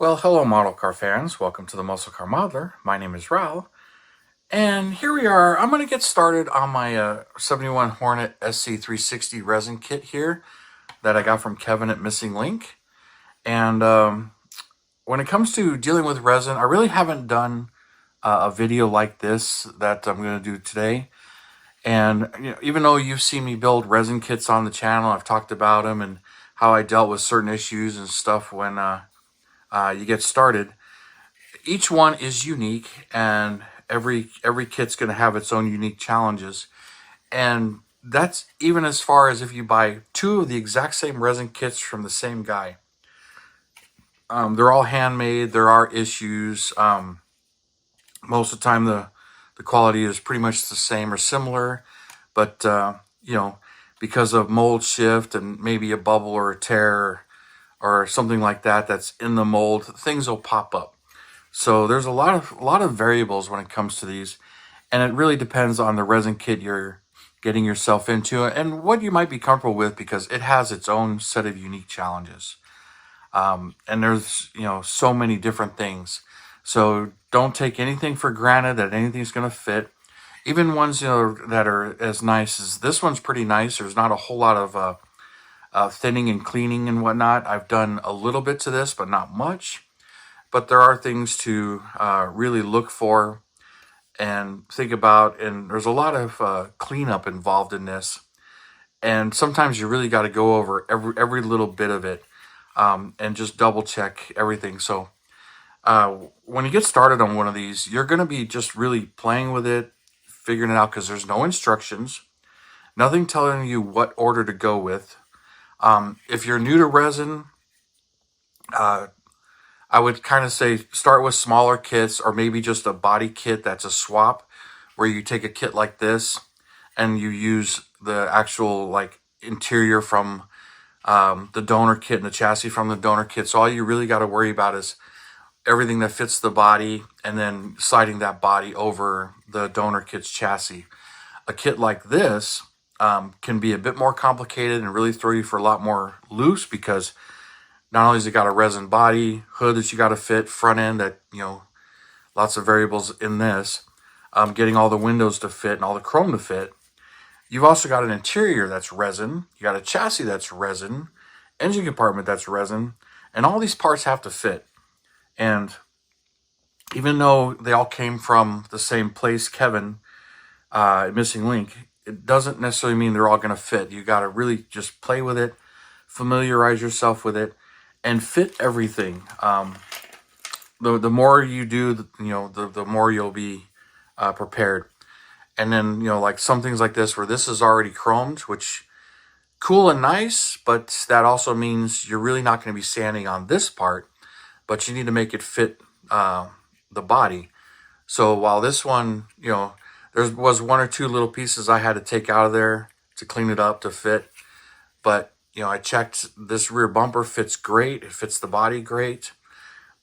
Well, hello model car fans. Welcome to the Muscle Car Modeler. My name is Raul. And here we are. I'm going to get started on my 71 Hornet SC 360 resin kit here that I got from Kevin at Missing Link. And when it comes to dealing with resin, I really haven't done a video like this that I'm going to do today. And even though you've seen me build resin kits on the channel, I've talked about them and how I dealt with certain issues and stuff when you get started. Each one is unique, and every kit's going to have its own unique challenges. And that's even as far as if you buy two of the exact same resin kits from the same guy. They're all handmade. There are issues. Most of the time, the quality is pretty much the same or similar, but because of mold shift and maybe a bubble or a tear or something like that that's in the mold, things will pop up. So there's a lot of variables when it comes to these, and it really depends on the resin kit you're getting yourself into and what you might be comfortable with, because it has its own set of unique challenges. And there's so many different things. So don't take anything for granted that anything's going to fit. Even ones that are as nice as this one's pretty nice. There's not a whole lot of thinning and cleaning and whatnot. I've done a little bit to this, but not much. But there are things to really look for and think about, and there's a lot of cleanup involved in this. And sometimes you really got to go over every little bit of it and just double check everything. So when you get started on one of these, you're going to be just really playing with it, figuring it out, because there's no instructions, nothing telling you what order to go with. If you're new to resin, I would kind of say start with smaller kits, or maybe just a body kit that's a swap, where you take a kit like this and you use the actual interior from the donor kit and the chassis from the donor kit. So all you really got to worry about is everything that fits the body, and then sliding that body over the donor kit's chassis. A kit like this can be a bit more complicated and really throw you for a lot more loose, because not only has it got a resin body, hood that you got to fit, front end that, lots of variables in this, getting all the windows to fit and all the chrome to fit. You've also got an interior that's resin. You got a chassis that's resin, engine compartment that's resin, and all these parts have to fit. And even though they all came from the same place, Kevin, Missing Link, it doesn't necessarily mean they're all going to fit. You got to really just play with it, familiarize yourself with it, and fit everything. The more you do, the more you'll be prepared. And then, like some things like this, where this is already chromed, which cool and nice, but that also means you're really not going to be sanding on this part, but you need to make it fit the body. So while this one, there was one or two little pieces I had to take out of there to clean it up to fit, but I checked, this rear bumper fits great. It fits the body great.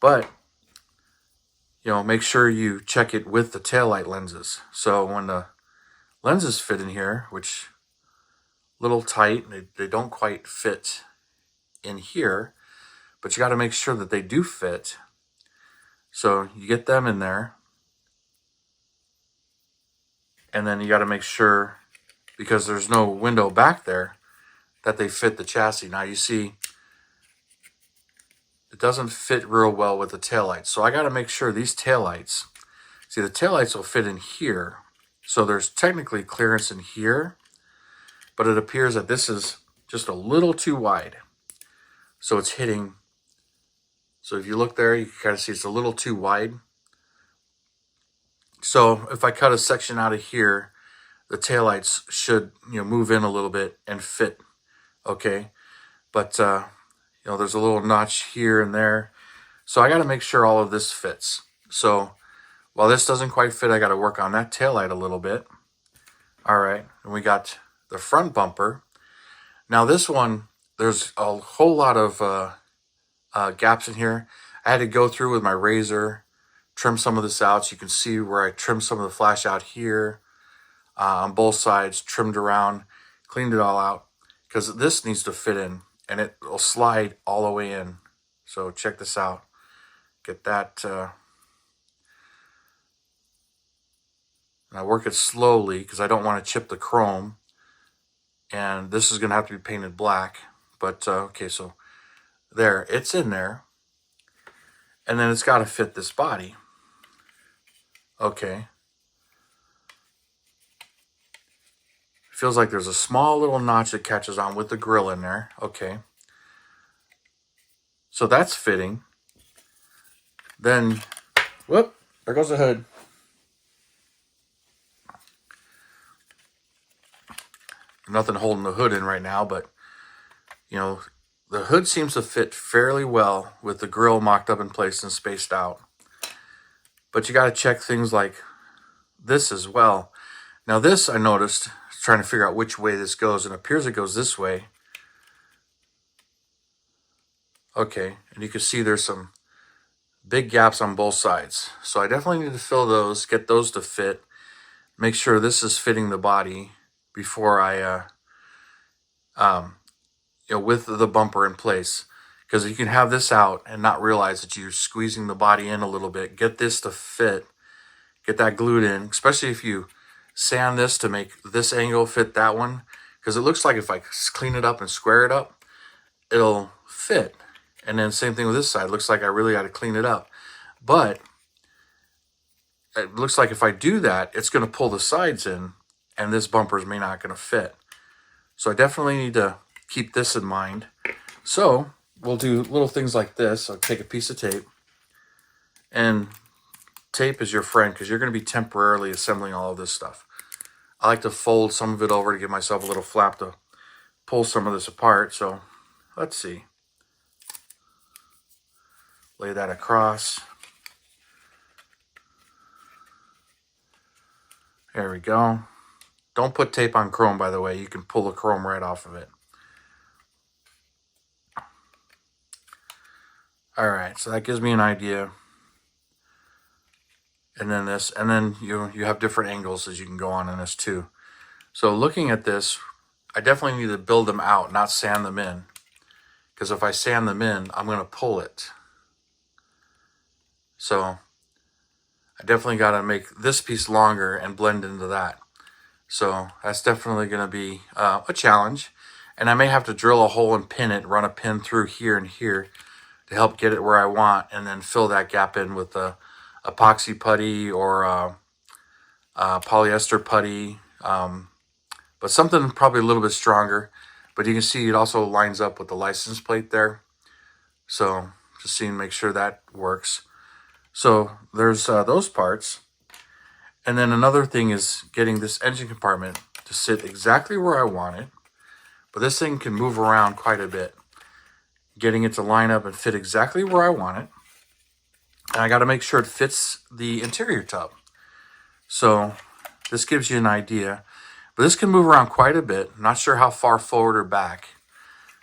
But, make sure you check it with the taillight lenses. So when the lenses fit in here, which a little tight, they don't quite fit in here, but you got to make sure that they do fit. So you get them in there. And then you got to make sure, because there's no window back there, that they fit the chassis. Now you see, it doesn't fit real well with the taillights. So I got to make sure these taillights, see, the taillights will fit in here. So there's technically clearance in here, but it appears that this is just a little too wide. So it's hitting. So if you look there, you can kind of see it's a little too wide. So if I cut a section out of here, the taillights should, move in a little bit and fit. Okay, but there's a little notch here and there, so I got to make sure all of this fits. So while this doesn't quite fit, I got to work on that taillight a little bit. All right, and we got the front bumper. Now this one, there's a whole lot of gaps in here. I had to go through with my razor, trim some of this out. So you can see where I trimmed some of the flash out here on both sides, trimmed around, cleaned it all out, because this needs to fit in, and it will slide all the way in. So check this out. Get that. And I work it slowly because I don't want to chip the chrome. And this is going to have to be painted black. But, okay, so there, it's in there. And then it's got to fit this body. Okay. Feels like there's a small little notch that catches on with the grill in there. Okay. So that's fitting. Then, whoop, there goes the hood. Nothing holding the hood in right now, but, you know, the hood seems to fit fairly well with the grill mocked up in place and spaced out. But you got to check things like this as well. Now this, I noticed, trying to figure out which way this goes, and it appears it goes this way. Okay, and you can see there's some big gaps on both sides. So I definitely need to fill those, get those to fit, make sure this is fitting the body before I, with the bumper in place. Because you can have this out and not realize that you're squeezing the body in a little bit. Get this to fit, get that glued in, especially if you sand this to make this angle fit that one. Because it looks like if I clean it up and square it up, it'll fit. And then same thing with this side. Looks like I really got to clean it up. But it looks like if I do that, it's going to pull the sides in, and this bumper's may not going to fit. So I definitely need to keep this in mind. So we'll do little things like this. I'll take a piece of tape. And tape is your friend because you're going to be temporarily assembling all of this stuff. I like to fold some of it over to give myself a little flap to pull some of this apart. So let's see. Lay that across. There we go. Don't put tape on chrome, by the way. You can pull the chrome right off of it. All right, so that gives me an idea. And then this, and then you have different angles as you can go on in this too. So looking at this, I definitely need to build them out, not sand them in. Because if I sand them in, I'm going to pull it. So I definitely got to make this piece longer and blend into that. So that's definitely going to be a challenge. And I may have to drill a hole and pin it, run a pin through here and here to help get it where I want, and then fill that gap in with a epoxy putty or polyester putty. But something probably a little bit stronger. But you can see it also lines up with the license plate there. So just seeing, make sure that works. So there's those parts. And then another thing is getting this engine compartment to sit exactly where I want it. But this thing can move around quite a bit. Getting it to line up and fit exactly where I want it. And I got to make sure it fits the interior tub. So this gives you an idea. But this can move around quite a bit. I'm not sure how far forward or back.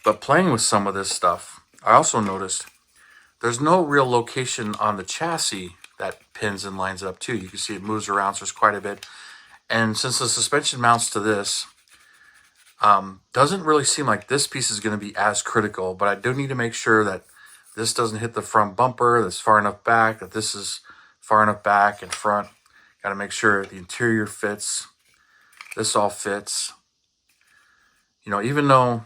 But playing with some of this stuff, I also noticed there's no real location on the chassis that pins and lines up too. You can see it moves around, so there's quite a bit. And since the suspension mounts to this, doesn't really seem like this piece is going to be as critical. But I do need to make sure that this doesn't hit the front bumper, that's far enough back, that this is far enough back and front. Got to make sure the interior fits. This all fits. You know, even though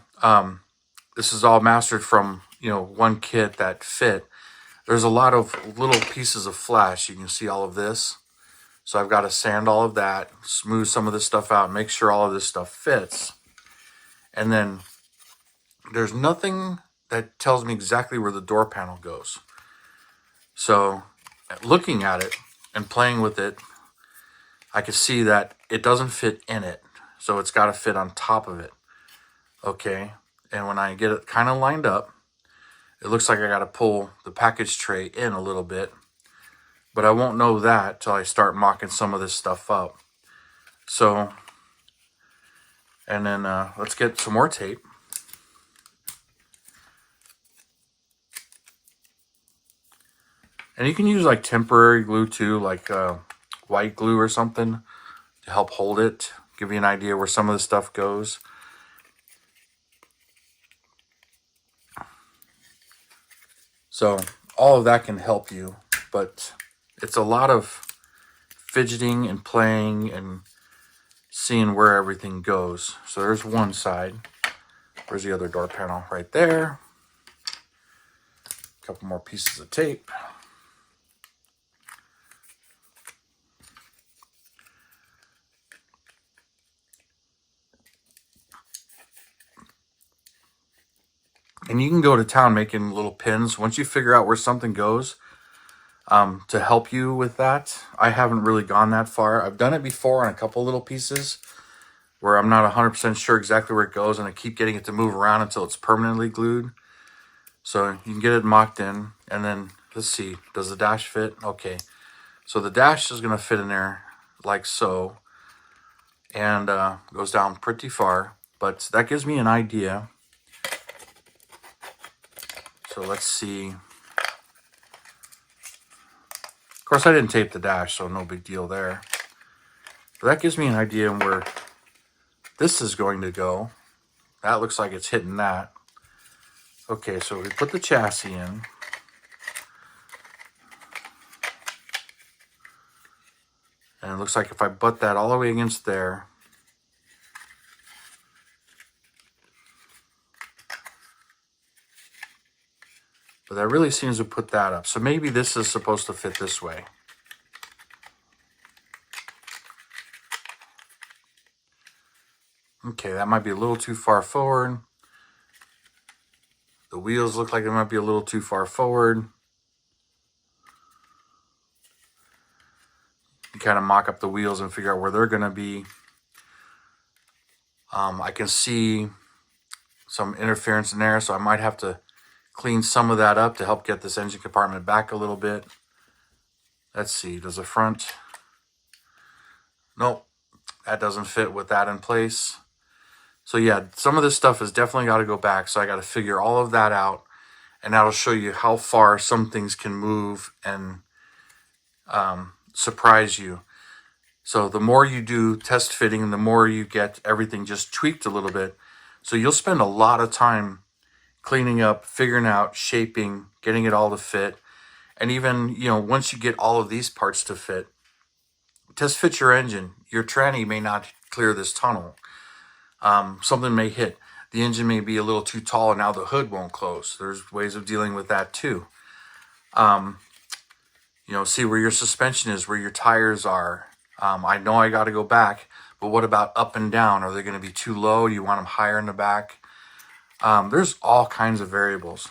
this is all mastered from, one kit that fit, there's a lot of little pieces of flash. You can see all of this. So I've got to sand all of that, smooth some of this stuff out, make sure all of this stuff fits. And then there's nothing that tells me exactly where the door panel goes. So looking at it and playing with it, I can see that it doesn't fit in it. So it's got to fit on top of it. Okay. And when I get it kind of lined up, it looks like I got to pull the package tray in a little bit. But I won't know that till I start mocking some of this stuff up. So, and then let's get some more tape. And you can use like temporary glue too, like white glue or something to help hold it, give you an idea where some of the stuff goes. So all of that can help you, but it's a lot of fidgeting and playing and seeing where everything goes. So there's one side. There's the other door panel right there. A couple more pieces of tape. And you can go to town making little pins. Once you figure out where something goes, to help you with that. I haven't really gone that far. I've done it before on a couple little pieces where I'm not 100% sure exactly where it goes, and I keep getting it to move around until it's permanently glued. So you can get it mocked in, and then let's see, does the dash fit? Okay, so the dash is going to fit in there like so, and goes down pretty far, but that gives me an idea. So let's see. Of course, I didn't tape the dash, so no big deal there. But that gives me an idea where this is going to go. That looks like it's hitting that. Okay, so we put the chassis in. And it looks like if I butt that all the way against there, but that really seems to put that up. So maybe this is supposed to fit this way. Okay, that might be a little too far forward. The wheels look like they might be a little too far forward. You kind of mock up the wheels and figure out where they're going to be. I can see some interference in there, so I might have to clean some of that up to help get this engine compartment back a little bit. Let's see, does the front... Nope, that doesn't fit with that in place. So yeah, some of this stuff has definitely got to go back, so I got to figure all of that out, and that'll show you how far some things can move and surprise you. So the more you do test fitting, the more you get everything just tweaked a little bit. So you'll spend a lot of time cleaning up, figuring out, shaping, getting it all to fit. And even, once you get all of these parts to fit, test fit your engine. Your tranny may not clear this tunnel. Something may hit. The engine may be a little too tall and now the hood won't close. There's ways of dealing with that too. See where your suspension is, where your tires are. I know I got to go back, but what about up and down? Are they going to be too low? Do you want them higher in the back? There's all kinds of variables.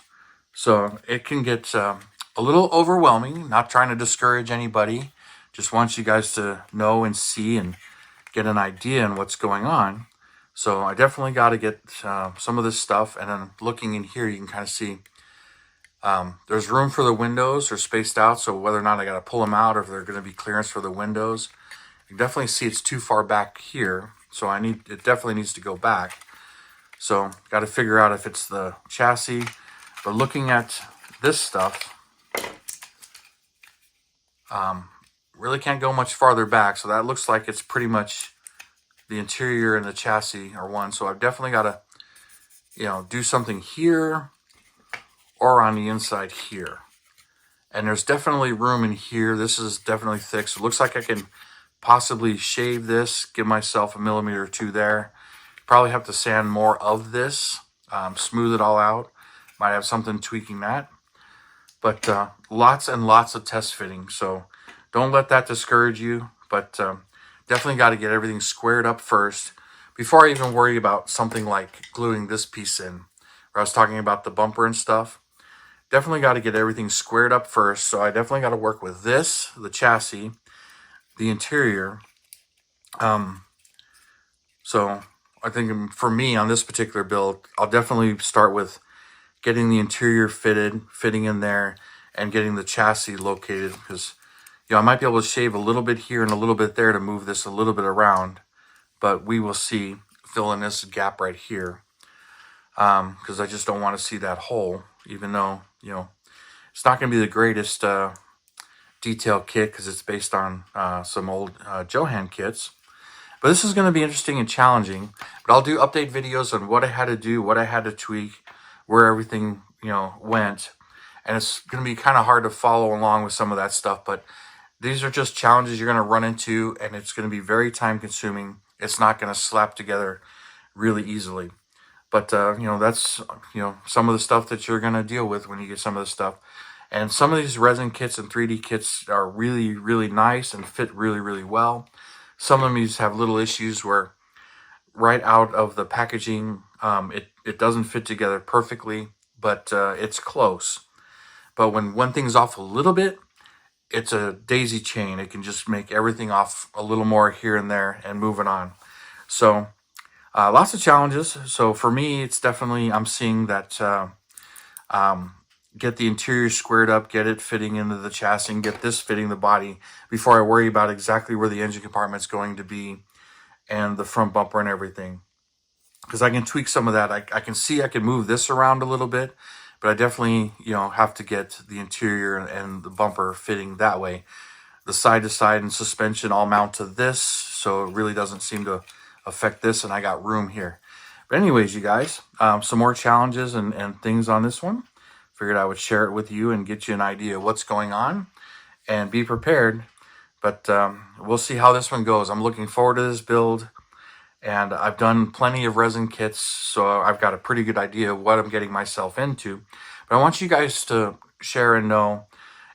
So it can get a little overwhelming. Not trying to discourage anybody. Just want you guys to know and see and get an idea on what's going on. So I definitely got to get some of this stuff. And then looking in here, you can kind of see there's room for the windows. They're spaced out. So whether or not I got to pull them out or if they're going to be clearance for the windows. You can definitely see it's too far back here. So it definitely needs to go back. So got to figure out if it's the chassis. But looking at this stuff, really can't go much farther back. So that looks like it's pretty much the interior and the chassis are one. So I've definitely got to, do something here or on the inside here. And there's definitely room in here. This is definitely thick. So it looks like I can possibly shave this, give myself 1 millimeter or 2 there. Probably have to sand more of this, smooth it all out. Might have something tweaking that. But lots and lots of test fitting. So don't let that discourage you. But definitely got to get everything squared up first before I even worry about something like gluing this piece in. Where I was talking about the bumper and stuff. Definitely got to get everything squared up first. So I definitely got to work with this, the chassis, the interior. So I think for me on this particular build, I'll definitely start with getting the interior fitting in there, and getting the chassis located, because I might be able to shave a little bit here and a little bit there to move this a little bit around, but we will see. Fill in this gap right here, because I just don't want to see that hole, even though it's not going to be the greatest detail kit because it's based on some old Johan kits. But this is going to be interesting and challenging. But I'll do update videos on what I had to do, what I had to tweak, where everything went. and it's going to be kind of hard to follow along with some of that stuff, but these are just challenges you're going to run into, and it's going to be very time consuming. It's not going to slap together really easily. But, that's, some of the stuff that you're going to deal with when you get some of this stuff. And some of these resin kits and 3D kits are really, really nice and fit really, really well. Some of them just have little issues where right out of the packaging, it doesn't fit together perfectly, but it's close. But when one thing's off a little bit, it's a daisy chain. It can just make everything off a little more here and there and moving on. So lots of challenges. So for me, it's definitely, I'm seeing that get the interior squared up, get it fitting into the chassis, and get this fitting the body before I worry about exactly where the engine compartment's going to be and the front bumper and everything. Because I can tweak some of that. I can see I can move this around a little bit, but I definitely, have to get the interior and the bumper fitting that way. The side to side and suspension all mount to this, so it really doesn't seem to affect this, and I got room here. But anyways, you guys, some more challenges and things on this one. Figured I would share it with you and get you an idea of what's going on and be prepared. But we'll see how this one goes. I'm looking forward to this build, and I've done plenty of resin kits, so I've got a pretty good idea of what I'm getting myself into. But I want you guys to share and know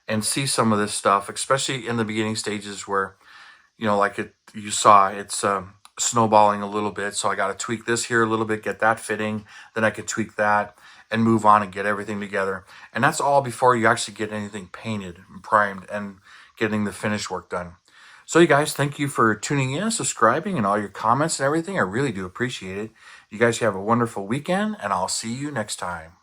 and see some of this stuff, especially in the beginning stages where, you saw, it's snowballing a little bit. So I got to tweak this here a little bit, get that fitting. Then I could tweak that and move on and get everything together. And that's all before you actually get anything painted and primed and getting the finish work done. So you guys, thank you for tuning in, subscribing, and all your comments and everything. I really do appreciate it. You guys have a wonderful weekend, and I'll see you next time.